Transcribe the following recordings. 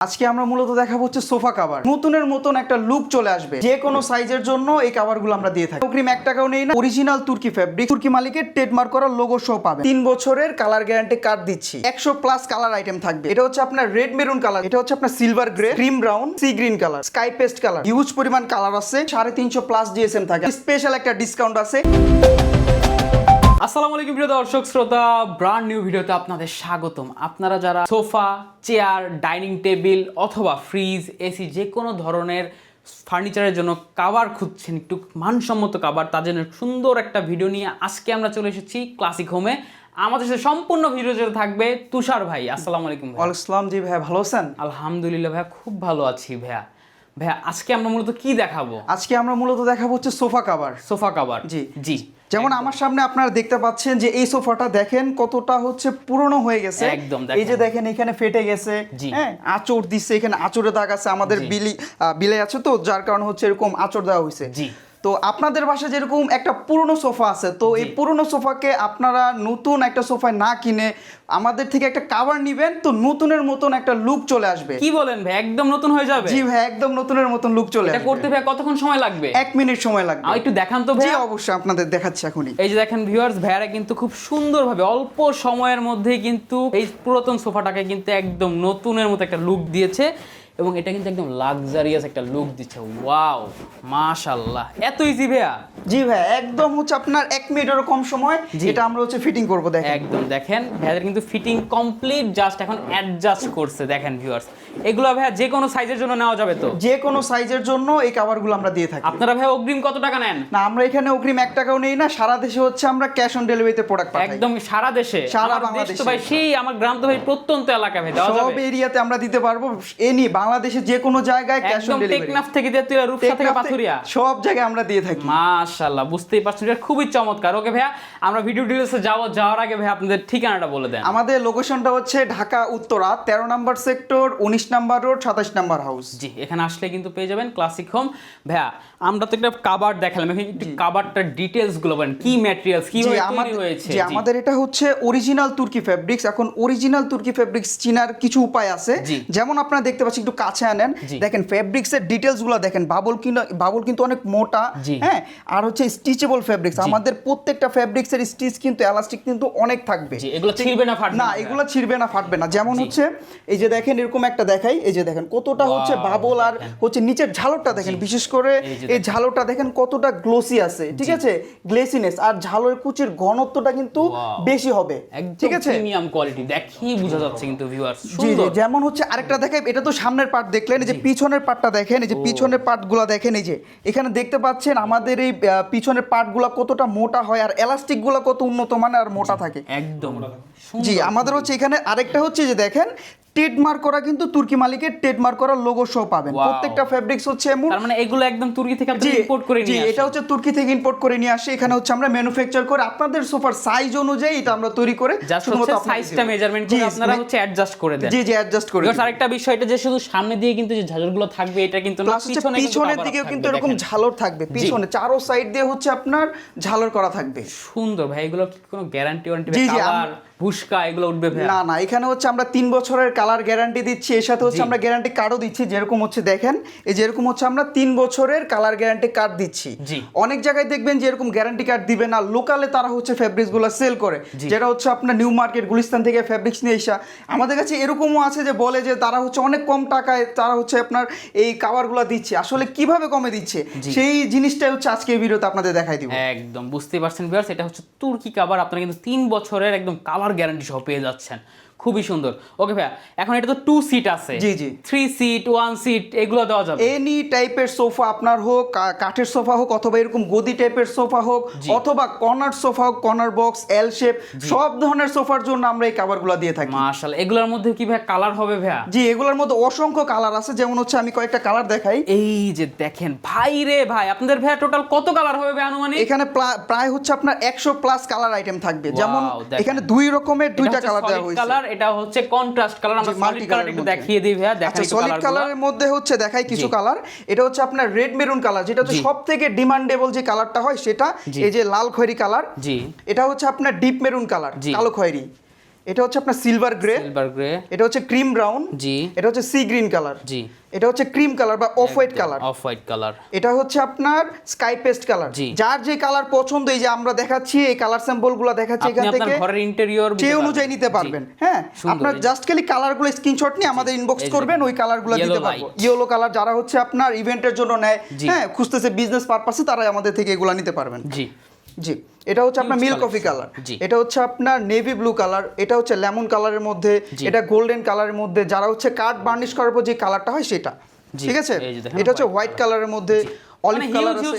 আজকে আমরা মূলত দেখাবো হচ্ছে সোফা কভার। নতুনের মতন একটা লুক চলে আসবে, যে কোনো সাইজের জন্য এই কভারগুলো আমরা দিয়ে থাকি। অগ্রিম 1 টাকাও নেই না। অরিজিনাল তুর্কি ফেব্রিক, তুর্কি মালিকের ট্রেডমার্ক করা লোগো সহ পাবেন। 3 বছরের কালার গ্যারান্টি কার্ড দিচ্ছি। 100+ কালার আইটেম থাকবে। এটা হচ্ছে আপনার রেড মেরুন কালার, এটা হচ্ছে আপনার silver grey, cream brown, sea green colour, sky paste colour. Huge পরিমাণ কালার আছে। 350+ জিএসএম থাকে। স্পেশাল একটা ডিসকাউন্ট আছে। আসসালামু আলাইকুম প্রিয় দর্শক শ্রোতা, ব্র্যান্ড নিউ ভিডিওতে আপনাদের স্বাগতম। আপনারা যারা সোফা, চেয়ার, ডাইনিং টেবিল অথবা ফ্রিজ, এসি যে কোনো ধরনের ফার্নিচারের জন্য কাভার খুঁজছেন, একটু মানসম্মত কাভার, তার জন্য সুন্দর একটা ভিডিও নিয়ে আজকে আমরা চলে এসেছি ক্লাসিক হোমে। আমাদের সাথে সম্পূর্ণ ভিডিও জুড়ে থাকবে তুষার ভাই। আসসালামু আলাইকুম ভাই। ওয়ালাইকুম আসসালাম। জি ভাই, ভালো আছেন? আলহামদুলিল্লাহ ভাইয়া, খুব ভালো আছি ভাইয়া। ভাইয়া আজকে আমরা মূলত কি দেখাবো? আজকে আমরা মূলত দেখাবো হচ্ছে সোফা কভার। Sofa cover. জি জি, যেমন আমার সামনে আপনারা দেখতে পাচ্ছেন যে এই সোফাটা দেখেন কতটা হচ্ছে পুরনো হয়ে গেছে। একদম এই যে দেখেন এখানে ফেটে গেছে, হ্যাঁ, আঁচড় দিচ্ছে, এখানে আঁচড়ে দাগ আছে। আমাদের বিলে আছে তো, যার কারণে হচ্ছে এরকম আঁচড় দেওয়া হয়েছে। জি। তো আপনাদের বাসায় যেরকম একটা পুরনো সোফা আছে, তো এই পুরনো সোফাকে আপনারা নতুন একটা সোফায় না কিনে আমাদের থেকে একটা কাভার নিবেন, তো নতুনের মতন একটা লুক চলে আসবে। কি বলেন ভাই, একদম নতুন হয়ে যাবে? জি ভাই, একদম নতুনের মতন লুক চলে এটা আসবে। করতে ভাই কতক্ষণ সময় লাগবে? 1 মিনিট সময় লাগবে। একটু দেখান তো জি ভাই। অবশ্যই আপনাদের দেখাচ্ছি এখনই। এই যে দেখেন ভিউয়ার্স, ভাইয়ারা কিন্তু খুব সুন্দরভাবে অল্প সময়ের মধ্যেই কিন্তু এই পুরাতন সোফাটাকে কিন্তু একদম নতুনের মতো একটা লুক দিয়েছে, এবং এটা কিন্তু একদম লাক্সারিয়াস একটা লুক দিচ্ছে। ওয়াও, মাশাআল্লাহ, এত ইজি ভাইয়া? জি ভাই, একদম হচ্ছে আপনার 1 মিনিটেরও কম সময় এটা আমরা হচ্ছে ফিটিং করব। দেখেন একদম দেখেন ভাইয়াদের কিন্তু ফিটিং কমপ্লিট, জাস্ট এখন অ্যাডজাস্ট করছে। দেখেন ভিউয়ার্স, এগুলো ভাইয়া যে কোনো সাইজের জন্য নেওয়া যাবে তো? যে কোনো সাইজের জন্য এই কভারগুলো আমরা দিয়ে থাকি। আপনারা ভাই অগ্রিম কত টাকা নেন? না, আমরা এখানে অগ্রিম 1 টাকাও নেই না। সারা দেশে হচ্ছে আমরা ক্যাশ অন ডেলিভারিতে প্রোডাক্ট পাঠাই। একদম সারা দেশে? সারা আমার দেশ বাংলাদেশে। তো ভাই সেই আমার গ্রাম তো ভাই প্রত্যন্ত এলাকা, ভাই দেওয়া যাবে? সব এরিয়াতে আমরা দিতে পারবো। এনি বাংলাদেশে যে কোনো জায়গায় ক্যাশ অন একদম ডেলিভারি। টেকনাফ থেকে দিয়ে তুই রূপসা থেকে পাথুরিয়া সব জায়গায় আমরা দিয়ে থাকি। মাশাআল্লাহ, বুঝতেই পারছেন, এটা খুবই চমৎকার। ওকে ভাইয়া, আমরা ভিডিও ডিটেইলসে যাওয়ার আগে ভাই আপনাদের ঠিকানাটা বলে দেন। আমাদের লোকেশনটা হচ্ছে ঢাকা উত্তরা 13 নম্বর সেক্টর, 19 নম্বর রোড, 27 নম্বর হাউস। জি, এখানে আসলে কিন্তু পেয়ে যাবেন ক্লাসিক হোম। ভাইয়া আমরা তো একটা কাভার দেখালাম, এখন একটু কাভারটার ডিটেইলস গুলো বলেন, কি ম্যাটেরিয়ালস, কিভাবে তৈরি হয়েছে? জি, আমাদের এটা হচ্ছে অরিজিনাল তুর্কি ফেব্রিক্স। এখন অরিজিনাল তুর্কি ফেব্রিক্স চিনার কিছু উপায় আছে। যেমন আপনারা দেখতে পাচ্ছেন, একটু কাছে আনেন, দেখেন ফেব্রিক্স এর ডিটেইলস গুলো দেখেন। বাবল কিন্তু অনেক মোটা, হ্যাঁ, আর হচ্ছে স্টিচেবল ফেব্রিক্স। আমাদের প্রত্যেকটা ফেব্রিক্স এর স্টিচ কিন্তু এলাস্টিক কিন্তু অনেক থাকবে। জি, এগুলো ছিড়বে না, ফাটবে না, এগুলো ছিড়বে না, ফাটবে না। যেমন হচ্ছে এই যে দেখেন, এরকম একটা দেখাই, এই যে দেখেন কতটা হচ্ছে বাবল, আর হচ্ছে নিচের ঝালরটা দেখেন, বিশেষ করে এই ঝালরটা দেখেন কতটা গ্লোসি আছে, ঠিক আছে, গ্লেসিনেস, আর ঝালরের কুচির ঘনত্বটা কিন্তু বেশি হবে, ঠিক আছে, প্রিমিয়াম কোয়ালিটি, দেখেই বোঝা যাচ্ছে কিন্তু ভিউয়ার্স। জি জি। যেমন হচ্ছে আরেকটা দেখাই, এটা তো সামনের পার্ট দেখলেন, এই যে পিছনের পার্টটা দেখেন, এই যে পিছনের পার্টগুলো দেখেন, এই যে এখানে দেখতে পাচ্ছেন আমাদের এই পিছনের পার্টগুলো কতটা মোটা হয়, আর এলাস্টিকগুলো কত উন্নত মানের আর মোটা থাকে। একদম জি, আমাদের হচ্ছে এখানে আরেকটা হচ্ছে যে দেখেন ট্রেডমার্ক করা, কিন্তু তুর্কি মালিকের ট্রেডমার্ক করা লোগো সহ পাবেন। প্রত্যেকটা ফেব্রিক্স হচ্ছে এমন, তার মানে এগুলো একদম তুর্কি থেকে আপনি ইম্পোর্ট করে নিয়ে আসেন? এটা হচ্ছে তুর্কি থেকে ইম্পোর্ট করে নিয়ে আসে। এখানে হচ্ছে আমরা ম্যানুফ্যাকচার করে আপনাদের সোফার সাইজ অনুযায়ী এটা আমরা তৈরি করে শুধুমাত্র সাইজটা মেজারমেন্ট করে আপনারা হচ্ছে অ্যাডজাস্ট করে দেন। জি জি, অ্যাডজাস্ট করে দেন। আরেকটা বিষয়, এটা যে শুধু সামনে দিয়ে কিন্তু যে ঝালরগুলো থাকবে, এটা কিন্তু না, পিছনের দিকেও কিন্তু এরকম ঝালর থাকবে। পিছনে চারো সাইড দিয়ে হচ্ছে আপনার ঝালর করা থাকবে। সুন্দর ভাই, এগুলো কি কোনো গ্যারান্টি ওয়ারেন্টি, কালার ভুসকা এগুলো উঠবে ভাই? না না, এখানে হচ্ছে আমরা 3 বছরের কালার গ্যারান্টি দিচ্ছি, এর সাথে হচ্ছে আমরা গ্যারান্টি কার্ডও দিচ্ছি। যেরকম হচ্ছে দেখেন, এই যেরকম হচ্ছে আমরা 3 বছরের কালার গ্যারান্টি কার্ড দিচ্ছি। অনেক জায়গায় দেখবেন যে এরকম গ্যারান্টি কার্ড দিবে না, লোকালে তারা হচ্ছে ফেব্রিক্স গুলো সেল করে, যেটা হচ্ছে আপনার নিউ মার্কেট গুলিস্তান থেকে ফেব্রিক্স নিয়ে আসা। আমাদের কাছে এরকমও আছে যে বলে যে তারা হচ্ছে অনেক কম টাকায় তারা হচ্ছে আপনার এই কাভারগুলো দিচ্ছে। আসলে কিভাবে কমে দিচ্ছে সেই জিনিসটাই হচ্ছে আজকে এই ভিডিওতে আপনাদের দেখাই দিব। একদম বুঝতে পারছেন ভিউয়ার্স, এটা হচ্ছে তুর্কি কাভার, আপনারা কিন্তু 3 বছরের একদম কালার গ্যারান্টি সহ পেয়ে যাচ্ছেন। খুবই সুন্দর। ওকে ভাইয়া, এখন এটা তো 2 সিট আছে। জি জি। 3 সিট, 1 সিট এগুলো দেওয়া যাবে? এনি টাইপের সোফা আপনার হোক, কাঠের সোফা হোক, অথবা এরকম গদি টাইপের সোফা হোক, অথবা কর্নার সোফা হোক, কর্নার বক্স, এল শেপ, সব ধরনের সোফার জন্য আমরা এই কভারগুলো দিয়ে থাকি। মাশাআল্লাহ, এগুলোর মধ্যে কি ভাই কালার হবে ভাইয়া? জি, এগুলোর মধ্যে অসংখ্য কালার আছে। যেমন হচ্ছে আমি কয়েকটা কালার দেখাই। এই যে দেখেন ভাই রে ভাই, আপনাদের ভাইয়া টোটাল কত কালার হবে ভাই আনুমানিক? এখানে প্রায় হচ্ছে আপনার 100+ কালার আইটেম থাকবে। যেমন এখানে 2 রকমের 2টা কালার দেওয়া হয়েছে। কালার, এটা হচ্ছে কন্ট্রাস্ট কালার। আমরা সলিড কালার একটু দেখিয়ে দিই ভাইয়া, দেখেন একটু সলিড কালারের মধ্যে হচ্ছে দেখাই কিছু কালার। এটা হচ্ছে আপনার রেড মেরুন কালার, যেটা হচ্ছে সবথেকে ডিমান্ডেবল যে কালারটা হয় সেটা। এই যে লাল খয়েরি কালার, জি, এটা হচ্ছে আপনার ডিপ মেরুন কালার, কালো খয়েরি। এটা হচ্ছে আপনার সিলভার গ্রে, এটা হচ্ছে ক্রিম ব্রাউন, জি, এটা হচ্ছে সি গ্রিন কালার, জি, এটা হচ্ছে ক্রিম কালার বা off white colour, off white colour, এটা হচ্ছে আপনার স্কাই পেস্ট কালার। জি। যার যে কালার পছন্দ, এই যে আমরা দেখাচ্ছি এই কালার স্যাম্পলগুলো দেখাচ্ছি আপনি এখান আপনার থেকে ঘরের ইন্টেরিয়র যে অনুযায়ী নিতে পারবেন। হ্যাঁ, সুন্দর। আপনার জাস্ট খালি কালারগুলো স্ক্রিনশট নিয়ে আমাদের ইনবক্স এই যে করবেন, ওই কালারগুলো yellow দিতে পারবো। light। ইয়েলো কালার যারা হচ্ছে আপনার ইভেন্টের জন্য নেয়, জি। হ্যাঁ, খুঁজতেছে বিজনেস পারপাসে, তারাই আমাদের থেকে এগুলো নিতে পারবেন। জি, জি, এটা হচ্ছে আপনার Huge milk coffee collection। Colour, জি। এটা হচ্ছে আপনার নেভি ব্লু কালার, এটা হচ্ছে লেমন কালারের মধ্যে, জি। এটা গোল্ডেন কালারের মধ্যে, যারা হচ্ছে কাঠ বার্নিশ করার পর যে কালারটা হয় সেটা, জি। ঠিক আছে। এই যে দেখেন, এটা হচ্ছে white হোয়াইট কালারের মধ্যে, অলিভ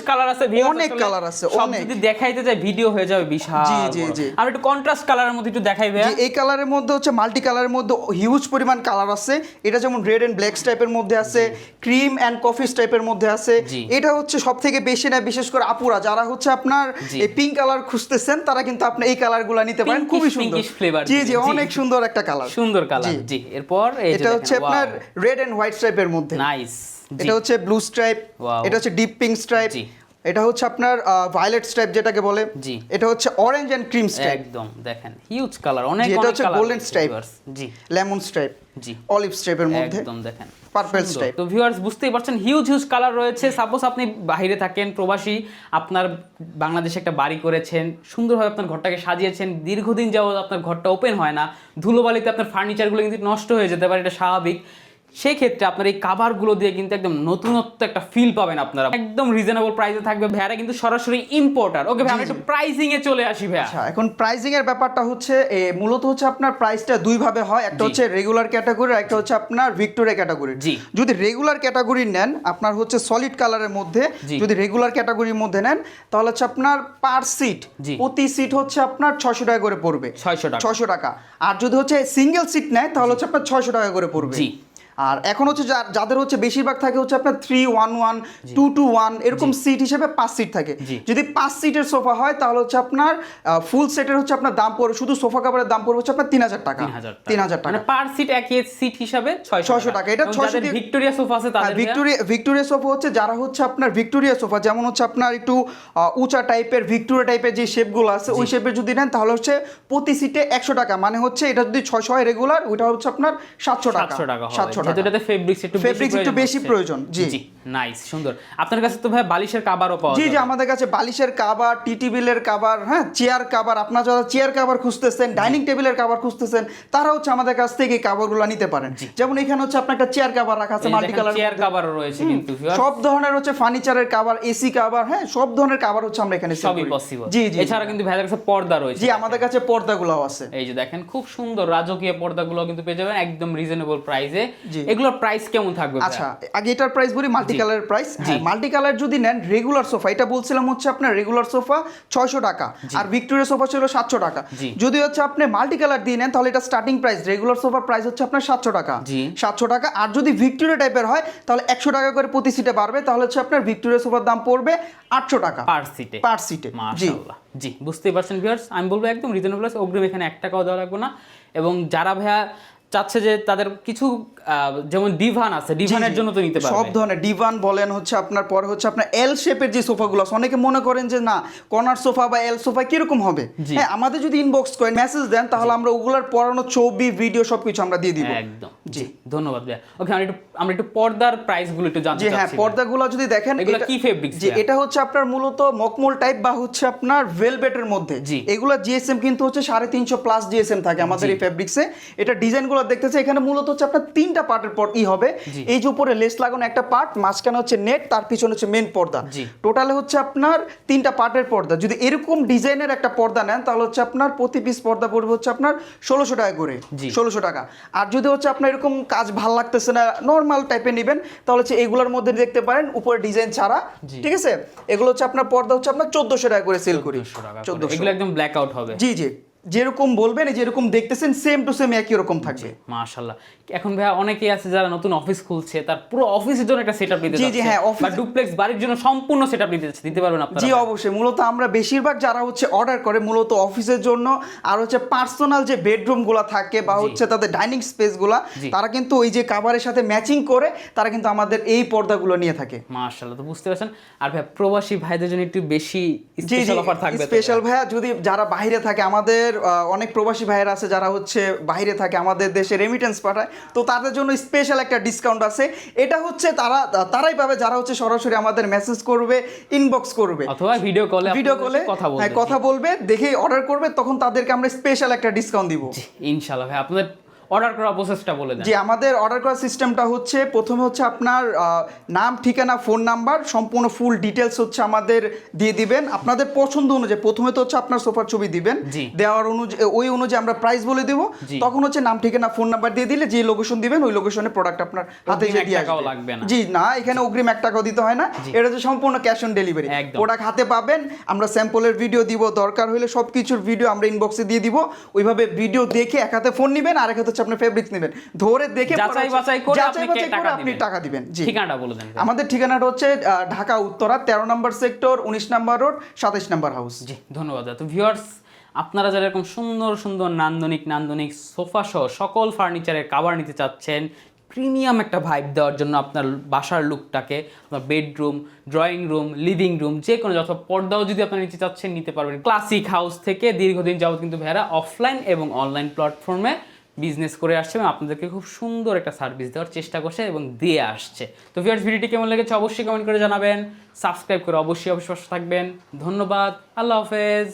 কালার আছে, অনেক কালার আছে, সব অনেক। যদি দেখাইতে যায় ভিডিও হয়ে যাবে বিশাল। জি, জি, বড়। জি। আমি একটু কন্ট্রাস্ট কালারের মধ্যে একটু দেখাই ভাইয়া। যে এই কালারের মধ্যে হচ্ছে মাল্টি কালারের মধ্যে হিউজ পরিমাণ কালার আছে। এটা যেমন রেড এন্ড ব্ল্যাক টাইপের মধ্যে আছে, ক্রিম এন্ড কফি টাইপের মধ্যে আছে। জি। এটা হচ্ছে সবথেকে বেশি না, বিশেষ করে আপুরা যারা হচ্ছে আপনার জি। এই পিঙ্ক কালার খুঁজতেছেন, তারা কিন্তু আপনি এই কালারগুলো নিতে পারেন, খুবই সুন্দর ফ্লেভার। জি জি, অনেক সুন্দর একটা কালার, সুন্দর কালার। জি, এরপর এই যে এটা হচ্ছে আপনার রেড এন্ড হোয়াইট স্ট্রাইপের মধ্যে, নাইস। এটা হচ্ছে ব্লু স্ট্রাইপ, Wow। এটা হচ্ছে ডিপ পিঙ্ক স্ট্রাইপ, জি। এটা হচ্ছে আপনার ভায়োলেট স্ট্রাইপ যেটাকে বলে, জি। এটা হচ্ছে অরেঞ্জ এন্ড ক্রিম স্ট্রাইপ, একদম দেখেন হিউজ কালার, অনেক এটা অনেক হচ্ছে কালার। golden stripe। জি, লেমন স্ট্রাইপ, জি, অলিভ স্ট্রাইপের মধ্যে, একদম দেখেন পার্পল সুন্দর। স্ট্রাইপ। তো ভিউয়ার্স বুঝতেই পারছেন হিউজ হিউজ কালার রয়েছে। সাপোজ আপনি বাইরে থাকেন, প্রবাসী, আপনার বাংলাদেশে একটা বাড়ি করেছেন, সুন্দরভাবে আপনার ঘরটাকে সাজিয়েছেন, দীর্ঘদিন যাবত আপনার ঘরটা ওপেন হয় না, ধুলোবালিতে আপনার ফার্নিচারগুলো কিন্তু নষ্ট হয়ে যেতে পারে, এটা স্বাভাবিক। সেই ক্ষেত্রে আপনার এই কাভারগুলো দিয়ে কিন্তু একদম নতুনত্ব একটা ফিল পাবেন আপনারা, একদম রিজনেবল প্রাইসে থাকবে। ভাইয়ারা কিন্তু সরাসরি ইম্পোর্টার। ওকে ভাই, আমরা একটু প্রাইসিং এ চলে আসি ভাইয়া। আচ্ছা, এখন প্রাইসিং এর ব্যাপারটা হচ্ছে মূলত হচ্ছে আপনার প্রাইসটা দুই ভাবে হয়, একটা হচ্ছে রেগুলার ক্যাটাগরি, একটা হচ্ছে আপনার ভিক্টোরিয়া ক্যাটাগরি। জি। যদি রেগুলার ক্যাটাগরি নেন, আপনার হচ্ছে সলিড কালারের মধ্যে, জি। যদি রেগুলার ক্যাটাগরির মধ্যে নেন, তাহলে হচ্ছে আপনার পার সিট, জি। প্রতি সিট হচ্ছে আপনার 600 টাকা করে পড়বে, 600 টাকা। 600 টাকা। আর যদি হচ্ছে সিঙ্গেল সিট নেয়, তাহলে হচ্ছে আপনার 600 টাকা করে পড়বে। জি। আর এখন হচ্ছে যাদের হচ্ছে বেশিরভাগ থাকে হচ্ছে আপনার 311, 221 এরকম সিট হিসেবে 5 সিট থাকে। জি। যদি 5 সিটের সোফা হয়, তাহলে হচ্ছে আপনার ফুল সেটের হচ্ছে আপনার দাম পড়বে, শুধু সোফা কাভারের দাম পড়বে হচ্ছে আপনার 3000 টাকা, 3000 টাকা। মানে পার সিট একই সিট হিসাবে 600 টাকা। এটা 600 যাদের ভিক্টোরিয়া সোফা আছে তাদের ভিক্টোরিয়া সোফা হচ্ছে, যারা হচ্ছে আপনার ভিক্টোরিয়া সোফা, যেমন হচ্ছে আপনার একটু উঁচা টাইপের ভিক্টোরিয়া টাইপের যে শেপগুলো আছে, ওই শেপের যদি নেন, তাহলে হচ্ছে প্রতি সিটে 100 টাকা। মানে হচ্ছে এটা যদি 600 হয় রেগুলার, ওইটা হচ্ছে আপনার 700 টাকা। 700 টাকা। যেটাতে ফেব্রিক্স একটু বেশি প্রয়োজন। জি জি, নাইস, সুন্দর। আপনার কাছে তো ভাই বালিশের কভারও পাওয়া জি যায়। জি, আমাদের কাছে বালিশের কভার, টি টেবিলের কভার, হ্যাঁ, চেয়ার কভার, আপনারা যারা চেয়ার কভার খুঁজতেছেন, ডাইনিং টেবিলের কভার খুঁজতেছেন, তারা হচ্ছে আমাদের কাছ থেকে এই কভারগুলো নিতে পারেন। যেমন এখানে হচ্ছে আপনার একটা চেয়ার কভার রাখা আছে মাল্টি কালার, চেয়ার কভারও রয়েছে কিন্তু সব ধরনের হচ্ছে ফার্নিচারের কভার, এসি কভার, হ্যাঁ, সব ধরনের কভার হচ্ছে আমরা এখানে সবই পসিবল। জি জি। এছাড়া কিন্তু ভাইদের কাছে পর্দা রয়েছে। জি, আমাদের কাছে পর্দাগুলোও আছে। এই যে দেখেন খুব সুন্দর রাজকীয় পর্দাগুলো কিন্তু পেয়ে যাবেন একদম রিজনেবল প্রাইসে। জি। এগুলোর প্রাইস কেমন থাকবে? আচ্ছা, আগে এটার প্রাইস বলি, মাল্টি কালারের প্রাইস। হ্যাঁ, মাল্টি কালার যদি নেন রেগুলার সোফা, এটা বলছিলাম হচ্ছে আপনার রেগুলার সোফা 600 টাকা, আর ভিক্টোরিয়া সোফা ছিল 700 টাকা। যদি হচ্ছে আপনি মাল্টি কালার দিয়ে নেন, তাহলে এটা স্টার্টিং প্রাইস, রেগুলার সোফার প্রাইস হচ্ছে আপনার 700 টাকা, 700 টাকা। আর যদি ভিক্টোরিয়া টাইপের হয়, তাহলে 100 টাকা করে প্রতি সিটে বাড়বে, তাহলে হচ্ছে আপনার ভিক্টোরিয়া সোফার দাম পড়বে 800 টাকা পার সিটে। জি জি, বুঝতেই পারছেন ভিউয়ার্স, আমি বলবো একদম রিজনেবল আছে, অগ্রিম এখানে 1 টাকাও দেওয়া লাগবে না। এবং যারা ভাইয়া চাচ্ছে যে তাদের কিছু যেমন ডিভান আছে, ডিভানের জন্য তো নিতে পারবে, সব ধরনের ডিভান বলেন, হচ্ছে আপনার পরে হচ্ছে আপনার এল শেপের যে সোফাগুলো আছে, অনেকে মনে করেন যে না কর্নার সোফা বা এল সোফা কিরকম হবে, হ্যাঁ, আমাদের যদি ইনবক্স করেন, মেসেজ দেন, তাহলে আমরা ওগুলার পরানো ছবি, ভিডিও সবকিছু আমরা দিয়ে দিব। একদম। জি, ধন্যবাদ ভাইয়া। ওকে, আমরা একটু পর্দার প্রাইসগুলো একটু জানতে চাচ্ছি। হ্যাঁ, পর্দাগুলো যদি দেখেন, এগুলো কি ফেব্রিক্স? যে এটা হচ্ছে আপনার মূলত মকমল টাইপ বা হচ্ছে আপনার ভেলভেটের মধ্যে। এগুলো জিএসএম কিন্তু হচ্ছে 350 প্লাস জিএসএম থাকে আমাদের এই ফেব্রিক্সে। এটা ডিজাইনগুলো দেখতেছে, এখানে মূলত হচ্ছে আপনার 3টা পার্টের পর হবে। এই যে উপরে লেস লাগানো একটা পার্ট, মাঝখানে হচ্ছে নেট, তার পিছনে হচ্ছে মেন পর্দা, টোটালে হচ্ছে আপনার 3টা পার্টের পর্দা। যদি এরকম ডিজাইনের একটা পর্দা নেন, তাহলে হচ্ছে আপনার প্রতি পিস পর্দা পড়বে হচ্ছে আপনার 1600 টাকা করে, 1600 টাকা। আর যদি হচ্ছে আপনার এরকম কাজ ভাল লাগতেছে না, নর্মাল টাইপের নেবেন, তাহলে হচ্ছে এগুলোর মধ্যে দেখতে পারেন উপরে ডিজাইন ছাড়া, ঠিক আছে। এগুলো হচ্ছে আপনার পর্দা হচ্ছে আপনার 1400 টাকা করে সেল করি, 1400। এগুলো একদম ব্ল্যাক আউট হবে। জি জি, যেরকম বলবেন, যেরকম দেখতেছেন সেম টু সেম একই রকম থাকবে। মাশাআল্লাহ। এখন ভাইয়া অনেকেই আছে যারা নতুন অফিস খুলছে, তার পুরো অফিসের জন্য একটা সেটআপ নিতে যাচ্ছে। জি হ্যাঁ, বা ডুপ্লেক্স বাড়ির জন্য সম্পূর্ণ সেটআপ দিতে পারবেন আপনারা? জি অবশ্যই। মূলত আমরা বেশিরভাগ যারা হচ্ছে অর্ডার করে মূলত অফিসের জন্য, আর হচ্ছে পার্সোনাল যে বেডরুমগুলো থাকে বা হচ্ছে তাদের ডাইনিং স্পেসগুলো, তারা কিন্তু ওই যে কাভারের সাথে ম্যাচিং করে তারা কিন্তু আমাদের এই পর্দাগুলো নিয়ে থাকে। মাশাআল্লাহ, তো বুঝতে পারছেন। আর ভাইয়া প্রবাসী ভাইদের জন্য একটু বেশি স্পেশাল অফার থাকবে? স্পেশাল ভাইয়া, যদি যারা বাইরে থাকে, আমাদের আমাদের অনেক প্রবাসী ভাইয়েরা আছে যারা হচ্ছে বাইরে থাকে, আমাদের দেশে রেমিটেন্স পাঠায়, তো তাদের জন্য স্পেশাল একটা ডিসকাউন্ট আছে। এটা হচ্ছে তারাই পাবে যারা হচ্ছে সরাসরি আমাদের মেসেজ করবে, ইনবক্স করবে অথবা ভিডিও কলে কথা বলবে, দেখে অর্ডার করবে, তখন তাদেরকে আমরা স্পেশাল একটা ডিসকাউন্ট দিব। ইনশাআল্লাহ ভাই, আপনাদের অর্ডার করার প্রসেসটা বলে দেন। জি, আমাদের অর্ডার করার সিস্টেমটা হচ্ছে প্রথমে হচ্ছে আপনার নাম, ঠিকানা, ফোন নাম্বার, সম্পূর্ণ ফুল ডিটেলস হচ্ছে আমাদের দিয়ে দিবেন। আপনাদের পছন্দ অনুযায়ী প্রথমে তো হচ্ছে আপনার সোফার ছবি দিবেন, দেওয়ার ওই অনুযায়ী আমরা প্রাইস বলে দিব। তখন হচ্ছে নাম, ঠিকানা, ফোন নাম্বার দিয়ে দিলে যে লোকেশন দিবেন ওই লোকেশনে প্রোডাক্ট আপনার হাতে এসে দিয়ে আসবে। জি না, এখানে অগ্রিম 1 টাকাও দিতে হয় না, এটা হচ্ছে সম্পূর্ণ ক্যাশ অন ডেলিভারি। প্রোডাক্ট হাতে পাবেন, আমরা স্যাম্পলের ভিডিও দিব, দরকার হলে সবকিছুর ভিডিও আমরা ইনবক্সে দিয়ে দিব। ওইভাবে ভিডিও দেখে এক হাতে ফোন নেবেন, আর এক হাতে হচ্ছে আপনি ফেব্রিক্স নেবেন, ধরে দেখে যাচাই বাছাই করে আপনি টাকা দিবেন। জি, ঠিকানাটা বলে দেন। আমাদের ঠিকানাটা হচ্ছে ঢাকা উত্তরা 13 নম্বর সেক্টর, 19 নম্বর রোড, 27 নম্বর হাউস। জি, ধন্যবাদ। তো ভিউয়ার্স, আপনারা যারা এরকম সুন্দর সুন্দর নান্দনিক সোফা সহ সকল ফার্নিচারের কভার নিতে চাচ্ছেন, প্রিমিয়াম একটা ভাইব দেওয়ার জন্য আপনার বাসার লুকটাকে, আপনার bedroom, drawing room, living room, যে কোনো যত পর্দাও যদি আপনারা নিতে চাচ্ছেন নিতে পারবেন। ক্লাসিক হাউস থেকে দীর্ঘদিন যাবত কিন্তু ভাইয়ারা অফলাইন এবং অনলাইন প্ল্যাটফর্মে বিজনেস করে আসছে এবং আপনাদেরকে খুব সুন্দর একটা সার্ভিস দেওয়ার চেষ্টা করছে এবং দিয়ে আসছে। তো ভিউয়ার্স, ভিডিওটি কেমন লেগেছে অবশ্যই কমেন্ট করে জানাবেন, সাবস্ক্রাইব করে অবশ্যই পাশে থাকবেন। ধন্যবাদ, আল্লাহ হাফেজ।